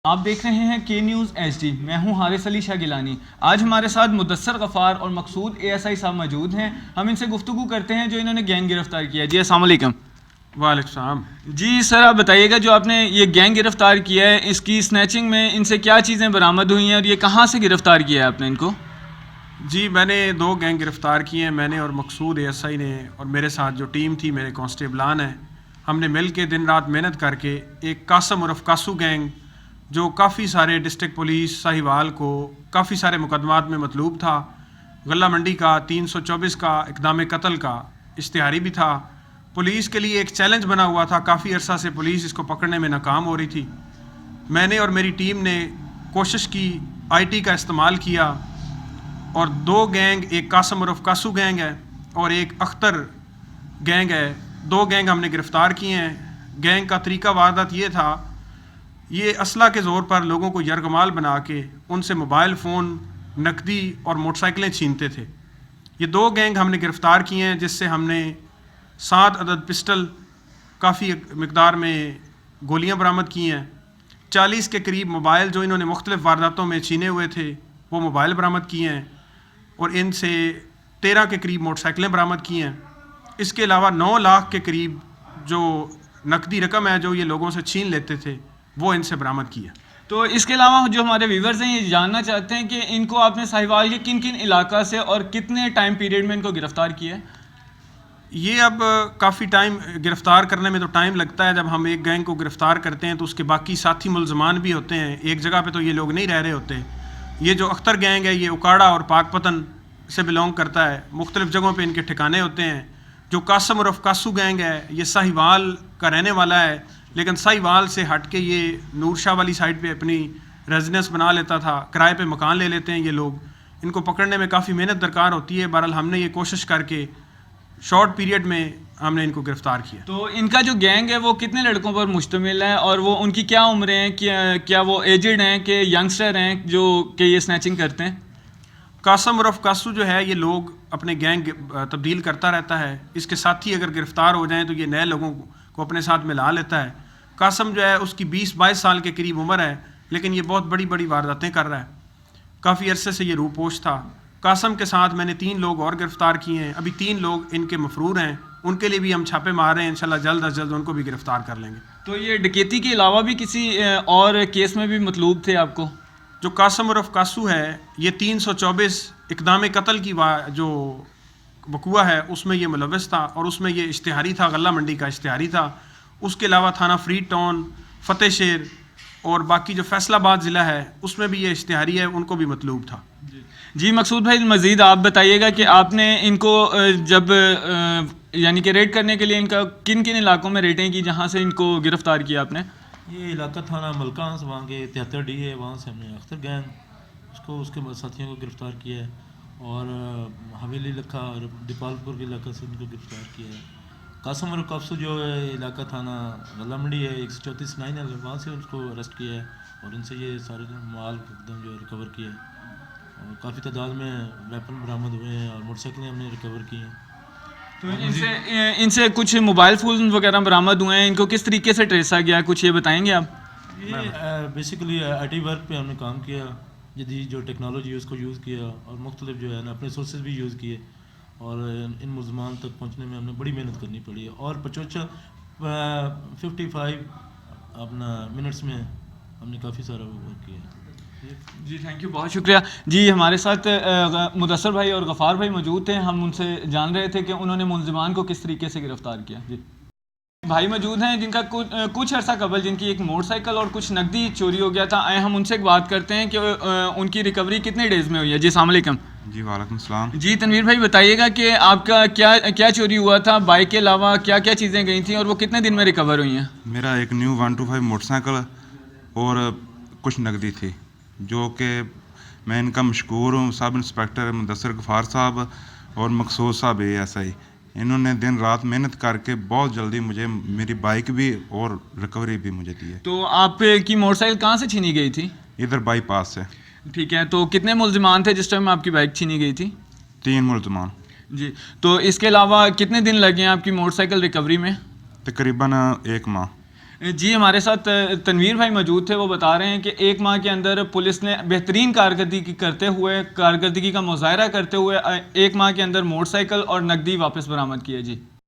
آپ دیکھ رہے ہیں کے نیوز ایچ ڈی. میں ہوں حارث علی شاہ گیلانی. آج ہمارے ساتھ مدثر غفار اور مقصود اے ایس آئی صاحب موجود ہیں. ہم ان سے گفتگو کرتے ہیں جو انہوں نے گینگ گرفتار کیا. جی السلام علیکم. وعلیکم السلام. جی سر آپ بتائیے گا جو آپ نے یہ گینگ گرفتار کیا ہے اس کی سنیچنگ میں ان سے کیا چیزیں برآمد ہوئی ہیں اور یہ کہاں سے گرفتار کیا ہے آپ نے ان کو؟ جی میں نے 2 گینگ گرفتار کیے ہیں. میں نے اور مقصود اے ایس آئی نے اور میرے ساتھ جو ٹیم تھی میرے کانسٹیبلان ہیں, ہم نے مل کے دن رات محنت کر کے ایک قاسم عرف قاسو گینگ جو کافی سارے ڈسٹرکٹ پولیس ساہیوال کو کافی سارے مقدمات میں مطلوب تھا, غلہ منڈی کا 324 کا اقدام قتل کا اشتہاری بھی تھا, پولیس کے لیے ایک چیلنج بنا ہوا تھا. کافی عرصہ سے پولیس اس کو پکڑنے میں ناکام ہو رہی تھی. میں نے اور میری ٹیم نے کوشش کی, آئی ٹی کا استعمال کیا اور 2 گینگ, ایک قاسم عرف قاسو گینگ ہے اور ایک اختر گینگ ہے, 2 گینگ ہم نے گرفتار کیے ہیں. گینگ کا طریقہ واردات یہ تھا, یہ اسلحہ کے زور پر لوگوں کو یرغمال بنا کے ان سے موبائل فون, نقدی اور موٹر سائیکلیں چھینتے تھے. یہ 2 گینگ ہم نے گرفتار کیے ہیں جس سے ہم نے 7 عدد پسٹل, کافی مقدار میں گولیاں برآمد کی ہیں, 40 کے قریب موبائل جو انہوں نے مختلف وارداتوں میں چھینے ہوئے تھے وہ موبائل برآمد کیے ہیں اور ان سے 13 کے قریب موٹر سائیکلیں برآمد کی ہیں. اس کے علاوہ 9 لاکھ کے قریب جو نقدی رقم ہے جو یہ لوگوں سے چھین لیتے تھے وہ ان سے برآمد کی ہے. تو اس کے علاوہ جو ہمارے ویورز ہیں یہ جاننا چاہتے ہیں کہ ان کو آپ نے ساہیوال کے کن کن علاقہ سے اور کتنے ٹائم پیریڈ میں ان کو گرفتار کیا ہے؟ یہ اب کافی ٹائم گرفتار کرنے میں تو ٹائم لگتا ہے. جب ہم ایک گینگ کو گرفتار کرتے ہیں تو اس کے باقی ساتھی ملزمان بھی ہوتے ہیں, ایک جگہ پہ تو یہ لوگ نہیں رہ رہے ہوتے. یہ جو اختر گینگ ہے یہ اکاڑا اور پاک پتن سے بلونگ کرتا ہے, مختلف جگہوں پہ ان کے ٹھکانے ہوتے ہیں. جو قاسم عرف قاسو گینگ ہے یہ ساہیوال کا رہنے والا ہے, لیکن ساہیوال سے ہٹ کے یہ نور شاہ والی سائڈ پہ اپنی ریزیڈنس بنا لیتا تھا. کرائے پہ مکان لے لیتے ہیں یہ لوگ. ان کو پکڑنے میں کافی محنت درکار ہوتی ہے. بہرحال ہم نے یہ کوشش کر کے شارٹ پیریڈ میں ہم نے ان کو گرفتار کیا. تو ان کا جو گینگ ہے وہ کتنے لڑکوں پر مشتمل ہے اور وہ ان کی کیا عمریں ہیں, کیا وہ ایجڈ ہیں کہ ینگسٹر ہیں جو کہ یہ سنیچنگ کرتے ہیں؟ قاسم عرف قاسو جو ہے یہ لوگ اپنے گینگ تبدیل کرتا رہتا ہے. اس کے ساتھی اگر گرفتار ہو جائیں تو یہ نئے لوگوں کو اپنے ساتھ ملا لیتا ہے. قاسم جو ہے اس کی 20-22 سال کے قریب عمر ہے, لیکن یہ بہت بڑی بڑی وارداتیں کر رہا ہے. کافی عرصے سے یہ روپوش تھا. قاسم کے ساتھ میں نے 3 لوگ اور گرفتار کیے ہیں. ابھی 3 لوگ ان کے مفرور ہیں, ان کے لیے بھی ہم چھاپے مار رہے ہیں. انشاءاللہ جلد از جلد ان کو بھی گرفتار کر لیں گے. تو یہ ڈکیتی کے علاوہ بھی کسی اور کیس میں بھی مطلوب تھے آپ کو؟ جو قاسم عرف قاسو ہے یہ 324 اقدام قتل کی جو وقوع ہے اس میں یہ ملوث تھا اور اس میں یہ اشتہاری تھا, غلہ منڈی کا اشتہاری تھا. اس کے علاوہ تھانہ فریڈ ٹاؤن, فتح شیر اور باقی جو فیصل آباد ضلع ہے اس میں بھی یہ اشتہاری ہے, ان کو بھی مطلوب تھا. جی مقصود بھائی مزید آپ بتائیے گا کہ آپ نے ان کو جب یعنی کہ ریڈ کرنے کے لیے ان کا کن کن علاقوں میں ریڈیں کی جہاں سے ان کو گرفتار کیا آپ نے؟ یہ علاقہ تھانہ ملکان سے, وہاں کے 73 ڈی ہے, وہاں سے ہم نے اختر گینگ اس کے ساتھیوں کو گرفتار کیا ہے, اور حویلی لکھا اور دیپال پور کے علاقہ سے ان کو گرفتار کیا ہے. قاسم عرف قاسو جو ہے علاقہ تھانہ غلہ منڈی ہے 134 9 ہے, وہاں سے اس کو اریسٹ کیا ہے اور ان سے یہ سارے مال جو ہے ریکور کیا ہے. اور کافی تعداد میں ویپن برآمد ہوئے ہیں اور موٹر سائیکلیں ہم نے ریکور کی ہیں. تو ان سے کچھ موبائل فون وغیرہ برآمد ہوئے ہیں, ان کو کس طریقے سے ٹریسا گیا ہے, کچھ یہ بتائیں گے آپ؟ یہ بیسیکلی آئی ٹی ورک پہ ہم نے کام کیا, جدید جو ٹیکنالوجی ہے اس کو یوز کیا اور مختلف جو ہے نا اپنے سورسز بھی یوز کیے, اور ان ملزمان تک پہنچنے میں ہم نے بڑی محنت کرنی پڑی ہے. اور 55 اپنا منٹس میں ہم نے کافی سارا ورک کیا ہے. جی تھینک یو, بہت شکریہ. جی ہمارے ساتھ مدثر بھائی اور غفار بھائی موجود تھے. ہم ان سے جان رہے تھے کہ انہوں نے ملزمان کو کس طریقے سے گرفتار کیا. جی بھائی موجود ہیں جن کا کچھ عرصہ قبل جن کی ایک موٹر سائیکل اور کچھ نقدی چوری ہو گیا تھا. آئے ہم ان سے بات کرتے ہیں کہ ان کی ریکوری کتنے ڈیز میں ہوئی ہے. جی السلام علیکم. جی وعلیکم السلام. جی تنویر بھائی بتائیے گا کہ آپ کا کیا چوری ہوا تھا, بائک کے علاوہ کیا کیا چیزیں گئی تھیں اور وہ کتنے دن میں ریکور ہوئی ہیں؟ میرا ایک نیو 125 موٹر سائیکل اور کچھ نقدی تھی, جو کہ میں ان کا مشکور ہوں. سب انسپیکٹر مدثر غفار صاحب اور مقصود صاحب اے ایس آئی, انہوں نے دن رات محنت کر کے بہت جلدی مجھے میری بائک بھی اور ریکوری بھی مجھے دی ہے. تو آپ کی موٹر سائیکل کہاں سے چھینی گئی تھی؟ ادھر بائی پاس سے. ٹھیک ہے, تو کتنے ملزمان تھے جس ٹائم آپ کی بائک چھینی گئی تھی؟ 3 ملزمان. جی, تو اس کے علاوہ کتنے دن لگے ہیں آپ کی موٹر سائیکل ریکوری میں؟ تقریباً 1 ماہ. جی ہمارے ساتھ تنویر بھائی موجود تھے. وہ بتا رہے ہیں کہ 1 ماہ کے اندر پولیس نے بہترین کارکردگی کا مظاہرہ کرتے ہوئے 1 ماہ کے اندر موٹر سائیکل اور نقدی واپس برآمد کی ہے. جی